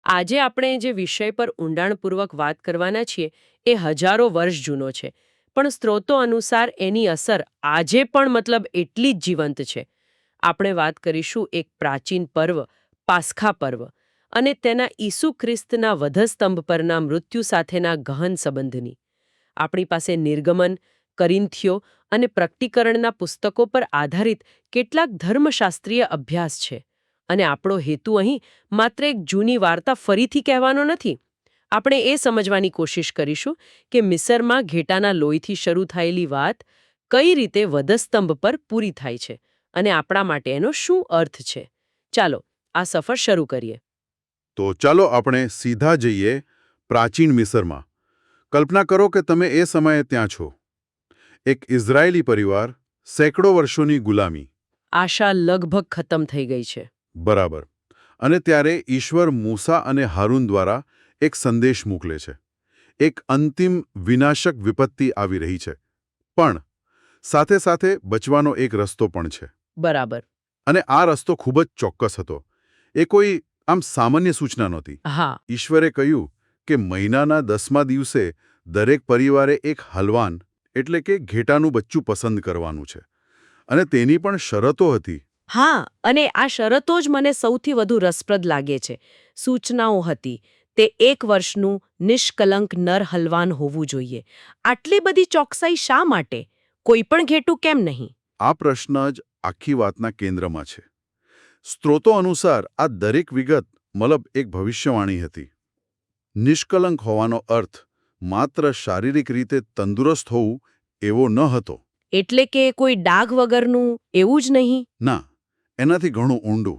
આજે આપણે જે વિષય પર ઊંડાણપૂર્વક વાત કરવાના છીએ એ હજારો વર્ષ જૂનો છે, પણ સ્ત્રોતો અનુસાર એની અસર આજે પણ એટલી જ જીવંત છે. આપણે વાત કરીશું એક પ્રાચીન પર્વ, પાસ્ખા પર્વ, અને તેના ઈસુ ખ્રિસ્તના વધસ્તંભ પરના મૃત્યુ સાથેના ગહન સંબંધની. આપણી પાસે નિર્ગમન, કરિન્થીઓ અને પ્રકટીકરણના પુસ્તકો પર આધારિત કેટલાક ધર્મશાસ્ત્રીય અભ્યાસ છે. અને આપણો હેતુ અહીં માત્ર એક જૂની વાર્તા ફરીથી કહેવાનો નથી. આપણે એ સમજવાની કોશિશ કરીશું કે મિસરમાં ઘેટાના લોહીથી શરૂ થયેલી વાત કઈ રીતે વધસ્તંભ પર પૂરી થાય છે અને આપણા માટે એનો શું અર્થ છે. ચાલો આ સફર શરૂ કરીએ. તો ચાલો આપણે સીધા જઈએ પ્રાચીન મિસરમાં. કલ્પના કરો કે તમે એ સમયે ત્યાં છો. એક ઇઝરાયેલી પરિવાર, સેંકડો વર્ષોની ગુલામી. આશા લગભગ ખતમ થઈ ગઈ છે. બરાબર. અને ત્યારે ઈશ્વર મૂસા અને હારૂન દ્વારા એક સંદેશ મોકલે છે. એક અંતિમ વિનાશક વિપત્તિ આવી રહી છે, પણ સાથે સાથે બચવાનો એક રસ્તો પણ છે. બરાબર. અને આ રસ્તો ખૂબ જ ચોક્કસ હતો. એ કોઈ આમ સામાન્ય સૂચના નહોતી. હા. ઈશ્વરે કહ્યું કે મહિનાના 10મા દિવસે દરેક પરિવારે એક હલવાન એટલે કે ઘેટાનું બચ્ચું પસંદ કરવાનું છે. અને તેની પણ શરતો હતી. હા, અને આ શરતો જ મને સૌથી વધુ રસપ્રદ લાગે છે. સૂચનાઓ હતી. તે 1 વર્ષનું નિષ્કલંક નર હલવાન હોવું જોઈએ. આટલી બધી ચોકસાઈ શા માટે? કોઈ પણ ઘેટું કેમ નહીં? આ પ્રશ્ન જ આખી વાતના કેન્દ્રમાં છે. સ્ત્રોતો અનુસાર આ દરેક વિગત એક ભવિષ્યવાણી હતી. નિષ્કલંક હોવાનો અર્થ માત્ર શારીરિક રીતે તંદુરસ્ત હોવું એવો ન હતો. એટલે કે કોઈ ડાઘ વગરનું એવું જ નહીં? ના, એનાથી ઘણું ઊંડું.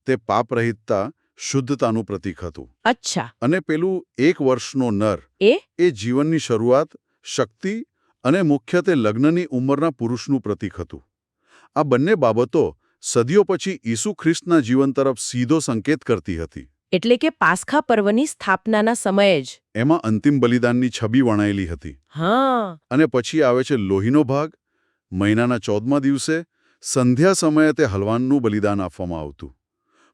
તે પાપરહિતતા, શુદ્ધતાનું પ્રતીક હતું. અચ્છા. અને પેલું 1 વર્ષનો નર એ જીવનની શરૂઆત, શક્તિ અને મુખ્યત્વે લગ્નની ઉંમરના પુરુષનું પ્રતીક હતું. આ બંને બાબતો સદીઓ પછી ઈસુ ખ્રિસ્તના જીવન તરફ સીધો સંકેત કરતી હતી. એટલે કે પાસ્ખા પર્વની સ્થાપનાના સમયે જ. એમાં અંતિમ બલિદાનની છબી વણાયેલી હતી. હા. અને પછી આવે છે લોહીનો ભાગ. મહિનાના 14મા દિવસે સંધ્યા સમયે તે હલવાનનું બલિદાન આપવામાં આવતું.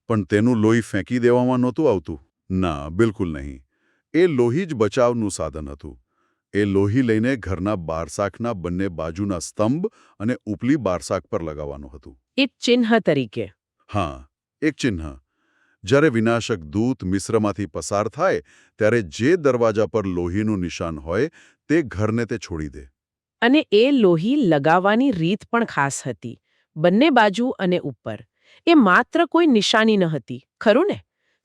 પણ તેનું લોહી ફેંકી દેવામાં નહોતું આવતું. ના, બિલકુલ નહીં. એ લોહી જ બચાવનું સાધન હતું. એ લોહી લઈને ઘરના બારસાખના બંને બાજુના સ્તંભ અને ઉપલી બારસાખ પર લગાવવાનું હતું. એક ચિહ્ન તરીકે. હા, એક ચિહ્ન. જ્યારે વિનાશક દૂત મિસ્રમાંથી પસાર થાય ત્યારે જે દરવાજા પર લોહીનું નિશાન હોય તે ઘરને તે છોડી દે. અને એ લોહી લગાવવાની રીત પણ ખાસ હતી. બંને બાજુ અને ઉપર. એ માત્ર કોઈ નિશાની ન હતી, ખરું ને?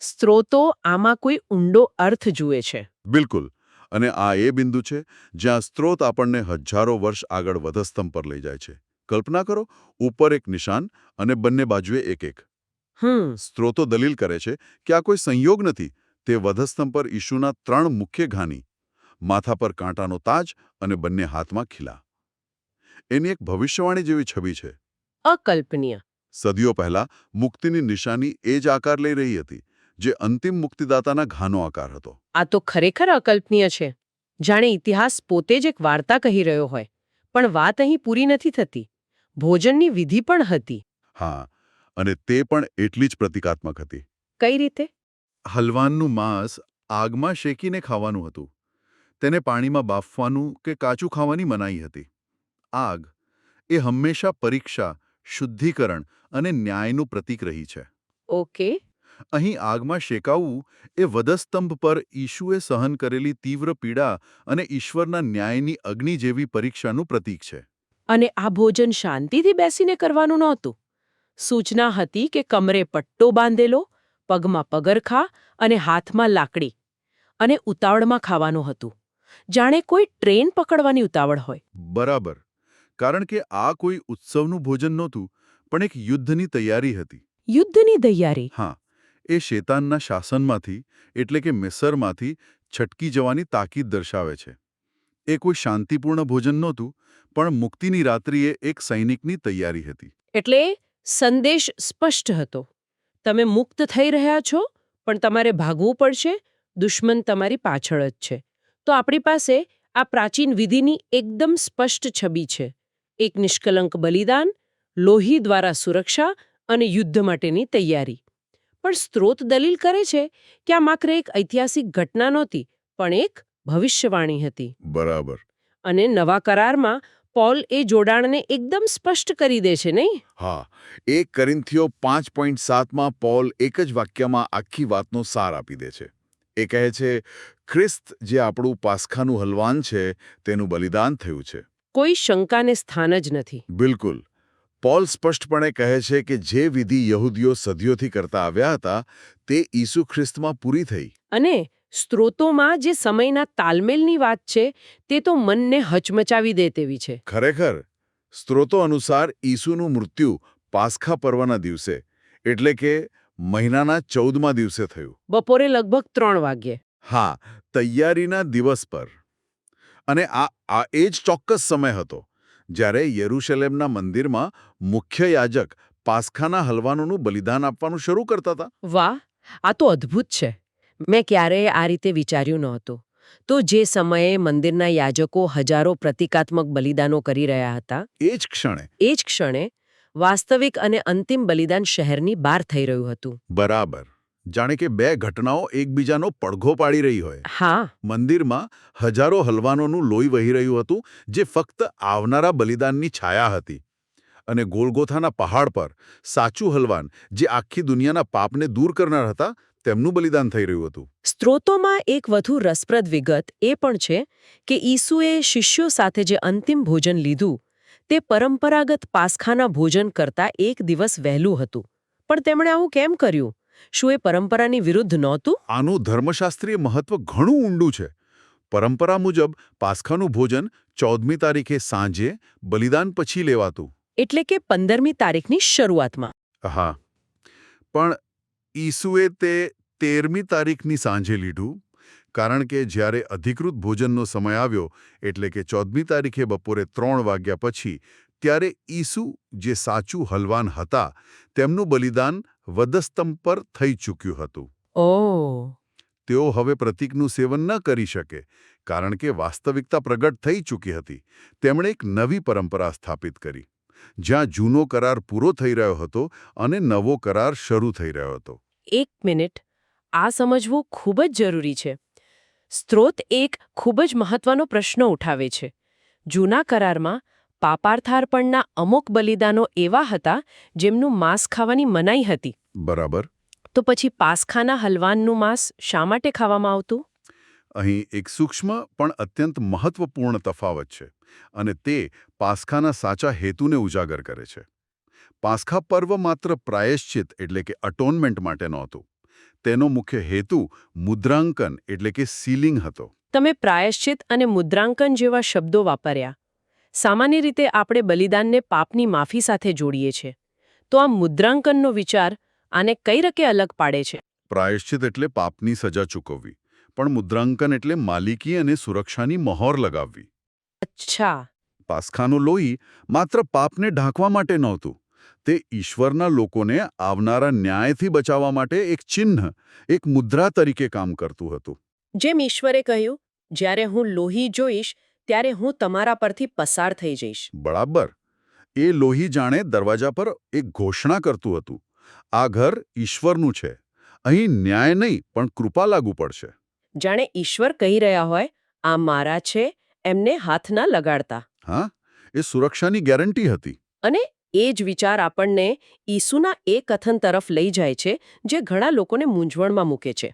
સ્ત્રોતો આમાં કોઈ ઊંડો અર્થ જુએ છે. બિલકુલ. અને આ એ બિંદુ છે જ્યાં સ્ત્રોત આપણને હજારો વર્ષ આગળ વધસ્તંભ પર લઈ જાય છે. કલ્પના કરો, ઉપર એક નિશાન અને બંને બાજુએ એક એક. સ્ત્રોતો દલીલ કરે છે કે આ કોઈ સંયોગ નથી. તે વધસ્તંભ પર ઈશુના 3 મુખ્ય ઘાની, માથા પર કાંટાનો તાજ અને બંને હાથમાં ખીલા. એની એક ભવિષ્યવાણી જેવી છબી છે. અકલ્પનીય. સદીઓ પહેલા મુક્તિની નિશાની એ જ આકાર લઈ રહી હતી, જે અંતિમ મુક્તિદાતાના ઘાનો આકાર હતો. આ તો ખરેખર અકલ્પનીય છે. જાણે ઇતિહાસ પોતે જ એક વાર્તા કહી રહ્યો હોય. પણ વાત અહીં પૂરી નથી થતી. ભોજનની વિધિ પણ હતી. હા, અને તે પણ એટલી જ પ્રતિકાત્મક હતી. કઈ રીતે? હલવાનનું માંસ આગમાં શેકીને ખાવાનું હતું. તેને પાણીમાં બાફવાનું કે કાચું ખાવાની મનાઈ હતી. આગ એ હંમેશા પરીક્ષા, શુદ્ધિકરણ અને ન્યાયનું પ્રતીક રહી છે. ઓકે. અહીં આગમાં શેકાવવું એ વધસ્તંભ પર ઈશુએ સહન કરેલી તીવ્ર પીડા અને ઈશ્વરના ન્યાયની અગ્નિ જેવી પરીક્ષાનું પ્રતીક છે. અને આ ભોજન શાંતિથી બેસીને કરવાનું નહોતું. સૂચના હતી કે કમરે પટ્ટો બાંધેલો, પગમાં પગરખા અને હાથમાં લાકડી. અને ઉતાવળમાં ખાવાનું હતું. જાણે કોઈ ટ્રેન પકડવાની ઉતાવળ હોય. બરાબર. કારણ કે આ કોઈ ઉત્સવનું ભોજન નહોતું, પણ એક યુદ્ધની તૈયારી હતી. યુદ્ધની તૈયારી. હા, એ શેતાનના શાસનમાંથી એટલે કે મિસરમાંથી છટકી જવાની તાકીદ દર્શાવે છે. એ કોઈ શાંતિપૂર્ણ ભોજન નહોતું, પણ મુક્તિની રાત્રિએ એક સૈનિકની તૈયારી હતી. એટલે સંદેશ સ્પષ્ટ હતો. તમે મુક્ત થઈ રહ્યા છો, પણ તમારે ભાગવું પડશે. દુશ્મન તમારી પાછળ જ છે. તો આપણી પાસે આ પ્રાચીન વિધિની એકદમ સ્પષ્ટ છબી છે. એક નિષ્કલંક બલિદાન, લોહી દ્વારા સુરક્ષા અને યુદ્ધ માટેની તૈયારી. પણ સ્ત્રોત દલીલ કરે છે કે આ માત્ર એક ઐતિહાસિક ઘટના નહોતી પણ એક ભવિષ્યવાણી હતી. બરાબર. અને નવા કરારમાં પોલ એ જોડાણને એકદમ સ્પષ્ટ કરી દે છે નહીં? હા, 1 કોરિન્થીઓ 5.7માં પોલ એક જ વાક્યમાં આખી વાતનો સાર આપી દે છે. એ કહે છે, ખ્રિસ્ત જે આપણું પાસ્ખાનું હલવાન છે તેનું બલિદાન થયું છે. કોઈ શંકાને સ્થાન જ નથી. બિલકુલ. પોલ સ્પષ્ટપણે કહે છે કે જે વિધિ યહૂદીઓ સદીઓથી કરતા આવ્યા હતા તે ઈસુ ખ્રિસ્તમાં પૂરી થઈ. અને સ્ત્રોતોમાં જે સમયના તાલમેલની વાત છે તે તો મનને હચમચાવી દે તેવી છે. ખરેખર, સ્ત્રોતો અનુસાર ઈસુનું મૃત્યુ પાસ્ખા પર્વના દિવસે એટલે કે મહિનાના 14મા દિવસે થયું. બપોરે લગભગ 3 વાગ્યે. હા, તૈયારીના દિવસ પર. અને આ એ જ ચોક્કસ સમય હતો જ્યારે યરૂશલેમના મંદિરમાં મુખ્ય યાજક પાસ્ખાના હલવાનોનું બલિદાન આપવાનું શરૂ કરતા હતા. વાહ, આ તો અદ્ભુત છે. મેં ક્યારેય આ રીતે વિચાર્યું નહોતું. તો જે સમયે મંદિરના યાજકો હજારો પ્રતિકાત્મક બલિદાનો કરી રહ્યા હતા એ જ ક્ષણે વાસ્તવિક અને અંતિમ બલિદાન શહેરની બહાર થઈ રહ્યું હતું. બરાબર. જાણે કે બે ઘટનાઓ એકબીજાનો પડઘો પાડી રહી હોય. હા. મંદિરમાં હજારો હલવાનોનું લોહી વહી રહ્યું હતું જે ફક્ત આવનારા બલિદાનની છાયા હતી. અને ગોલગોથાના પહાડ પર સાચું હલવાન જે આખી દુનિયાના પાપને દૂર કરનાર હતા તેમનું બલિદાન થઈ રહ્યું હતું. સ્ત્રોતોમાં એક વધુ રસપ્રદ વિગત એ પણ છે કે ઈસુએ શિષ્યો સાથે જે અંતિમ ભોજન લીધું તે પરંપરાગત પાસ્ખાના ભોજન કરતાં 1 દિવસ વહેલું હતું. પણ તેમણે આવું કેમ કર્યું? શું એ પરંપરાની વિરુદ્ધ નહોતું? આનું ધર્મશાસ્ત્રીય મહત્વ ઘણું ઊંડું છે. પરંપરા મુજબ પાસ્ખાનું ભોજન 14મી તારીખે સાંજે બલિદાન પછી લેવાતું. એટલે કે 15મી તારીખની શરૂઆતમાં. હા, પણ ઈસુએ તે 13મી તારીખની સાંજે લીધું કારણ કે જ્યારે અધિકૃત ભોજનનો સમય આવ્યો એટલે કે 14મી તારીખે બપોરે 3 વાગ્યા પછી ત્યારે ઈસુ જે સાચું હલવાન હતા તેમનું બલિદાન વધસ્તંભ પર થઈ ચૂક્યું હતું. ઓહ. તેઓ હવે પ્રતીકનું સેવન ન કરી શકે કારણ કે વાસ્તવિકતા પ્રગટ થઈ ચૂકી હતી. તેમણે એક નવી પરંપરા સ્થાપિત કરી જ્યાં જૂનો કરાર પૂરો થઈ રહ્યો હતો અને નવો કરાર શરૂ થઈ રહ્યો હતો. 1 મિનિટ, આ સમજવું ખૂબ જ જરૂરી છે. સ્ત્રોત એક ખૂબ જ મહત્વનો પ્રશ્ન ઉઠાવે છે. જૂના કરારમાં પાપાર્થાર્પણના અમુક બલિદાનો એવા હતા જેમનું માંસ ખાવાની મનાઈ હતી. બરાબર. તો પછી પાસ્ખાના હલવાનનું માંસ શા માટે ખાવામાં આવતું? અહીં એક સૂક્ષ્મ પણ અત્યંત મહત્વપૂર્ણ તફાવત છે અને તે પાસ્ખાના સાચા હેતુને ઉજાગર કરે છે. પાસ્ખા પર્વ માત્ર પ્રાયશ્ચિત એટલે કે અટોનમેન્ટ માટે નહોતું. તેનો મુખ્ય હેતુ મુદ્રાંકન એટલે કે સીલિંગ હતો. તમે પ્રાયશ્ચિત અને મુદ્રાંકન જેવા શબ્દો વાપર્યા. સામાન્ય રીતે આપણે બલિદાનને પાપની માફી સાથે જોડીએ છીએ. તો આ મુદ્રાંકનનો વિચાર આને કઈ રીતે અલગ પાડે છે? પ્રાયશ્ચિત એટલે પાપની સજા ચૂકવવી, પણ મુદ્રાંકન એટલે માલિકી અને સુરક્ષાની મહોર લગાવવી. અચ્છા. પાસ્ખાનું લોહી માત્ર પાપને ઢાંકવા માટે નહોતું. તે ઈશ્વરના લોકોને આવનારા ન્યાયથી બચાવવા માટે એક ચિહ્ન, એક મુદ્રા તરીકે કામ કરતું હતું. જેમ ઈશ્વરે કહ્યું, જ્યારે હું લોહી જોઈશ ત્યારે હું તમારા પરથી પસાર થઈ જઈશ. બરાબર. એ લોહી જાણે દરવાજા પર એક ઘોષણા કરતું હતું. આ ઘર ઈશ્વરનું છે. અહીં ન્યાય નહીં પણ કૃપા લાગુ પડશે. જાણે ઈશ્વર કહી રહ્યા હોય, આ મારા છે, એમને હાથ ના લગાડતા. હા, એ સુરક્ષાની ગેરંટી હતી. અને એ જ વિચાર આપણને ઈસુના એ કથન તરફ લઈ જાય છે જે ઘણા લોકોને મૂંઝવણમાં મૂકે છે.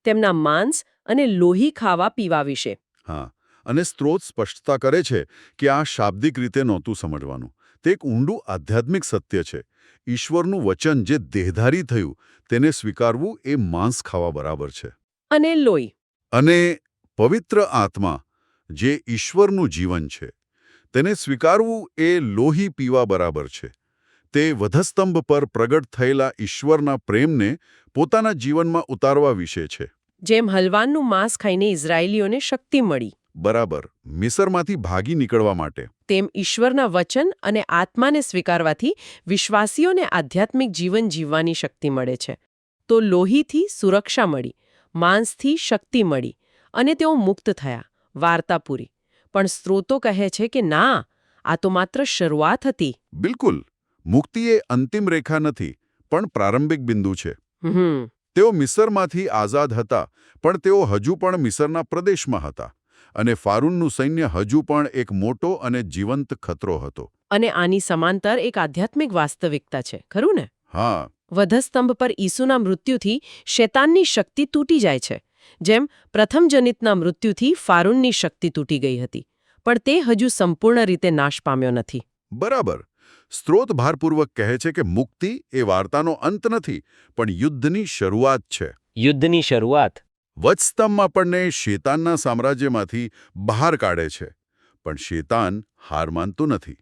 તેમના માંસ અને લોહી ખાવા પીવા વિશે. હા, અને સ્ત્રોત સ્પષ્ટતા કરે છે કે આ શાબ્દિક રીતે નહોતું સમજવાનું. તે એક ઊંડું આધ્યાત્મિક સત્ય છે. ઈશ્વરનું વચન જે દેહધારી થયું તેને સ્વીકારવું એ માંસ ખાવા બરાબર છે. અને લોહી. અને પવિત્ર આત્મા જે ઈશ્વરનું જીવન છે તેને સ્વીકારવું એ લોહી પીવા બરાબર છે. તે વધસ્તંભ પર પ્રગટ થયેલા ઈશ્વરના પ્રેમને પોતાના જીવનમાં ઉતારવા વિશે છે. જેમ હલવાનનું માંસ ખાઈને ઇઝરાયેલીઓને શક્તિ મળી. બરાબર. મિસરમાંથી ભાગી નીકળવા માટે. તેમ ઈશ્વરના વચન અને આત્માને સ્વીકારવાથી વિશ્વાસીઓને આધ્યાત્મિક જીવન જીવવાની શક્તિ મળે છે. તો લોહીથી સુરક્ષા મળી, માંસથી શક્તિ મળી અને તેઓ મુક્ત થયા. વાર્તા પૂરી. પણ સ્ત્રોતો કહે છે કે ના, આ તો માત્ર શરૂઆત હતી. બિલકુલ. મુક્તિ એ અંતિમ રેખા નથી પણ પ્રારંભિક બિંદુ છે. હમ તેઓ મિસરમાંથી આઝાદ હતા, પણ તેઓ હજુ પણ મિસરના પ્રદેશમાં હતા, અને ફારૂનનું સૈન્ય હજુ પણ એક મોટો અને જીવંત ખતરો હતો. અને આની સમાંતર એક આધ્યાત્મિક વાસ્તવિકતા છે, ખરું ને? હા, વધસ્તંભ પર ઈસુના મૃત્યુથી શૈતાનની શક્તિ તૂટી જાય છે, જેમ પ્રથમ જનિતના મૃત્યુથી ફારૂનની શક્તિ તૂટી ગઈ હતી, પણ તે હજુ સંપૂર્ણ રીતે નાશ પામ્યો નથી. બરાબર. સ્ત્રોત ભારપૂર્વક કહે છે કે મુક્તિ એ વાર્તાનો અંત નથી, પણ યુદ્ધની શરૂઆત છે. યુદ્ધની શરૂઆત. વત્સસ્તંભ આપણને શેતાનના સામ્રાજ્યમાંથી બહાર કાઢે છે, પણ શેતાન હાર માનતું નથી.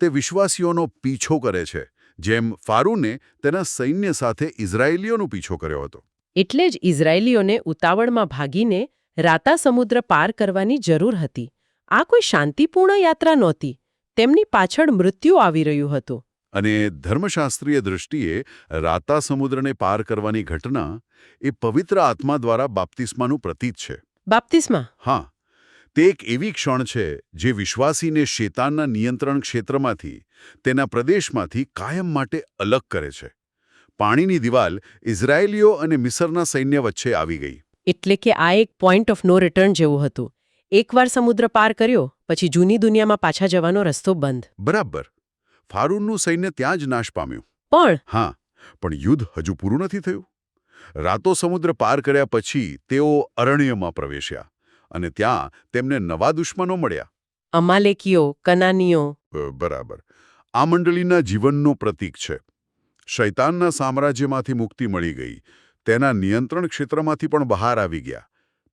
તે વિશ્વાસીઓનો પીછો કરે છે, જેમ ફારૂને તેના સૈન્ય સાથે ઇઝરાયેલીઓનો પીછો કર્યો હતો. એટલે જ ઇઝરાયેલીઓને ઉતાવળમાં ભાગીને રાતા સમુદ્ર પાર કરવાની જરૂર હતી. આ કોઈ શાંતિપૂર્ણ યાત્રા નહોતી. તેમની પાછળ મૃત્યુ આવી રહ્યું હતું. અને ધર્મશાસ્ત્રીય દૃષ્ટિએ રાતા સમુદ્રને પાર કરવાની ઘટના એ પવિત્ર આત્મા દ્વારા બાપ્તિસ્માનું પ્રતીક છે. બાપ્તિસ્મા. હા, તે એક એવી ક્ષણ છે જે વિશ્વાસીને શેતાનના નિયંત્રણ ક્ષેત્રમાંથી, તેના પ્રદેશમાંથી કાયમ માટે અલગ કરે છે. પાણીની દિવાલ ઇઝરાયેલીઓ અને મિસરના સૈન્ય વચ્ચે આવી ગઈ. એટલે કે આ એક પોઈન્ટ ઓફ નો રિટર્ન જેવું હતું. એકવાર સમુદ્ર પાર કર્યો, પછી જૂની દુનિયામાં પાછા જવાનો રસ્તો બંધ. બરાબર. ફારૂનનું સૈન્ય ત્યાં જ નાશ પામ્યું. પણ હા, પણ યુદ્ધ હજુ પૂરું નથી થયું. રાતો સમુદ્ર પાર કર્યા પછી તેઓ અરણ્યમાં પ્રવેશ્યા, અને ત્યાં તેમને નવા દુશ્મનો મળ્યા. અમાલેકીઓ, કનાનીઓ. બરાબર. આ મંડળીના જીવનનું પ્રતીક છે. શૈતાનના સામ્રાજ્યમાંથી મુક્તિ મળી ગઈ, તેના નિયંત્રણ ક્ષેત્રમાંથી પણ બહાર આવી ગયા,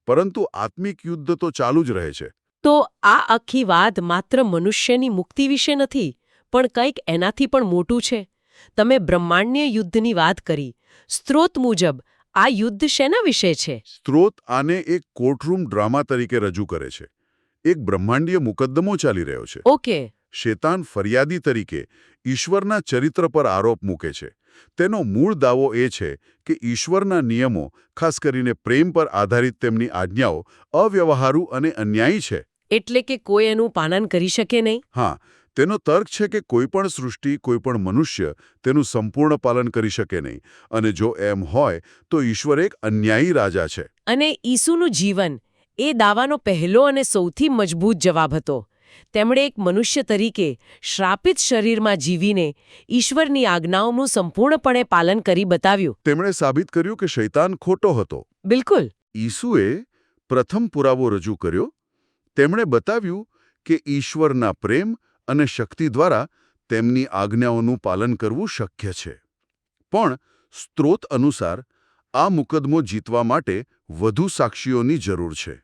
પરંતુ આત્મિક યુદ્ધ તો ચાલુ જ રહે છે. તો આ આખી વાત માત્ર મનુષ્યની મુક્તિ વિશે નથી, પણ કંઈક એનાથી પણ મોટું છે. તમે બ્રહ્માંડીય યુદ્ધની વાત કરી. સ્ત્રોત મુજબ આ યુદ્ધ શેના વિશે છે? સ્ત્રોત આને એક કોર્ટરૂમ ડ્રામા તરીકે રજૂ કરે છે. એક બ્રહ્માંડીય મુકદ્દમો ચાલી રહ્યો છે. ઓકે. શેતાન ફરિયાદી તરીકે ઈશ્વરના ચરિત્ર પર આરોપ મૂકે છે. તેનો મૂળ દાવો એ છે કે ઈશ્વરના નિયમો, ખાસ કરીને પ્રેમ પર આધારિત તેમની આજ્ઞાઓ, અવ્યવહારુ અને અન્યાયી છે. એટલે કે કોઈ એનું પાલન કરી શકે નહીં? હા, તેનો તર્ક છે કે કોઈપણ સૃષ્ટિ, કોઈપણ મનુષ્ય તેનું સંપૂર્ણ પાલન કરી શકે નહીં, અને જો એમ હોય તો ઈશ્વર એક અન્યાયી રાજા છે. અને ઈસુનું જીવન એ દાવાનો પહેલો અને સૌથી મજબૂત જવાબ હતો. તેમણે એક મનુષ્ય તરીકે શ્રાપિત શરીરમાં જીવીને ઈશ્વરની આજ્ઞાઓનું સંપૂર્ણપણે પાલન કરી બતાવ્યું. તેમણે સાબિત કર્યું કે શૈતાન ખોટો હતો. બિલકુલ. ઈસુએ પ્રથમ પુરાવો રજૂ કર્યો. તેમણે બતાવ્યું કે ઈશ્વરના પ્રેમ અને શક્તિ દ્વારા તેમની આજ્ઞાઓનું પાલન કરવું શક્ય છે. પણ સ્ત્રોત અનુસાર આ મુકદ્દમો જીતવા માટે વધુ સાક્ષીઓની જરૂર છે.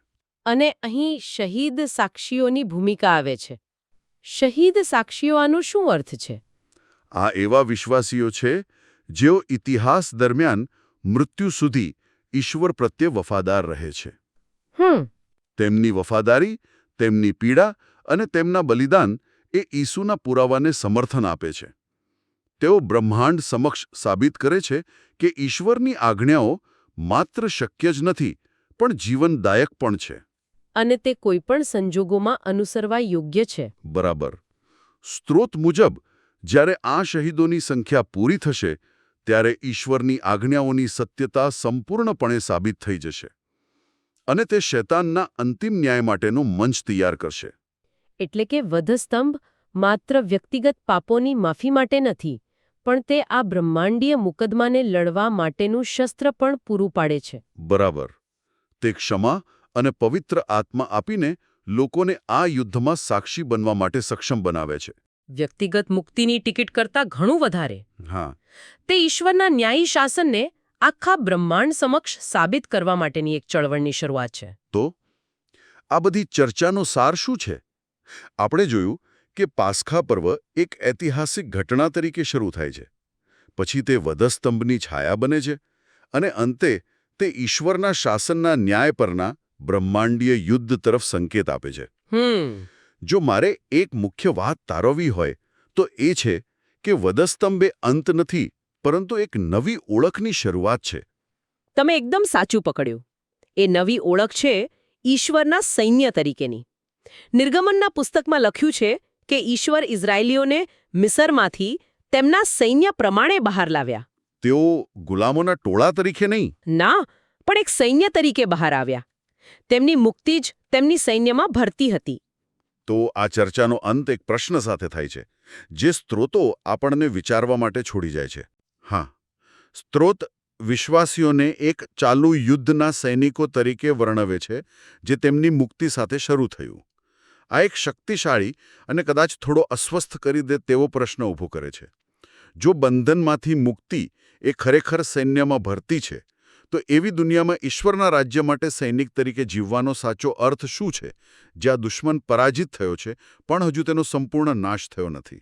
અને અહીં શહીદ સાક્ષીઓની ભૂમિકા આવે છે. શહીદ સાક્ષીઓ આનો શું અર્થ છે? આ એવા વિશ્વાસીઓ છે જેઓ ઇતિહાસ દરમિયાન મૃત્યુ સુધી ઈશ્વર પ્રત્યે વફાદાર રહે છે. તેમની વફાદારી, તેમની પીડા અને તેમના બલિદાન એ ઈસુના પુરાવાને સમર્થન આપે છે. તેઓ બ્રહ્માંડ સમક્ષ સાબિત કરે છે કે ઈશ્વરની આજ્ઞાઓ માત્ર શક્ય જ નથી, પણ જીવનદાયક પણ છે. અને તે કોઈપણ સંજોગોમાં અનુસરવા યોગ્ય છે. બરાબર. સ્ત્રોત મુજબ જ્યારે આ શહીદોની સંખ્યા પૂરી થશે, ત્યારે ઈશ્વરની આજ્ઞાઓની સત્યતા સંપૂર્ણપણે સાબિત થઈ જશે, અને તે શૈતાનના અંતિમ ન્યાય માટેનો મંચ તૈયાર કરશે. એટલે કે વધસ્તંભ માત્ર વ્યક્તિગત પાપોની માફી માટે નથી, પણ તે આ બ્રહ્માંડીય મુકદ્દમાને લડવા માટેનું શસ્ત્ર પણ પૂરું પાડે છે. બરાબર. તે ક્ષમા અને પવિત્ર આત્મા આપીને લોકોને આ યુદ્ધમાં સાક્ષી બનવા માટે સક્ષમ બનાવે છે. વ્યક્તિગત મુક્તિની ટિકિટ કરતાં ઘણું વધારે. હા. તે ઈશ્વરના ન્યાયી શાસનને આખા બ્રહ્માંડ સમક્ષ સાબિત કરવા માટેની એક ચળવળની શરૂઆત છે. તો આ બધી ચર્ચાનો સાર શું છે? આપણે જોયું કે પાસ્ખા પર્વ એક ઐતિહાસિક ઘટના તરીકે શરૂ થાય છે. પછી તે વધસ્તંભની છાયા બને છે, અને અંતે તે ઈશ્વરના શાસનના ન્યાય પરના બ્રહ્માંડીય યુદ્ધ તરફ સંકેત આપે છે. જો મારે એક મુખ્ય વાત તારવવી હોય તો એ છે કે વધસ્તંભ એ અંત નથી, પરંતુ એક નવી ઓળખની શરૂઆત છે. તમે એકદમ સાચું પકડ્યું. એ નવી ઓળખ છે ઈશ્વરના સૈન્ય તરીકેની. નિર્ગમનના પુસ્તકમાં લખ્યું છે કે ઈશ્વર ઇઝરાયેલીઓને મિસરમાંથી તેમના સૈન્ય પ્રમાણે બહાર લાવ્યા. તેઓ ગુલામોના ટોળા તરીકે નહીં. ના, પણ એક સૈન્ય તરીકે બહાર આવ્યા. તેમની મુક્તિ જ તેમની સૈન્યમાં ભરતી હતી. તો આ ચર્ચાનો અંત એક પ્રશ્ન સાથે થાય છે, જે સ્ત્રોતો આપણને વિચારવા માટે છોડી જાય છે. હા, સ્ત્રોત વિશ્વાસીઓને એક ચાલુ યુદ્ધના સૈનિકો તરીકે વર્ણવે છે, જે તેમની મુક્તિ સાથે શરૂ થયું. આ એક શક્તિશાળી અને કદાચ થોડો અસ્વસ્થ કરી દે તેવો પ્રશ્ન ઊભો કરે છે. જો બંધનમાંથી મુક્તિ એ ખરેખર સૈન્યમાં ભરતી છે, તો એવી દુનિયામાં ઈશ્વરના રાજ્ય માટે સૈનિક તરીકે જીવવાનો સાચો અર્થ શું છે, જ્યાં દુશ્મન પરાજિત થયો છે પણ હજુ તેનો સંપૂર્ણ નાશ થયો નથી?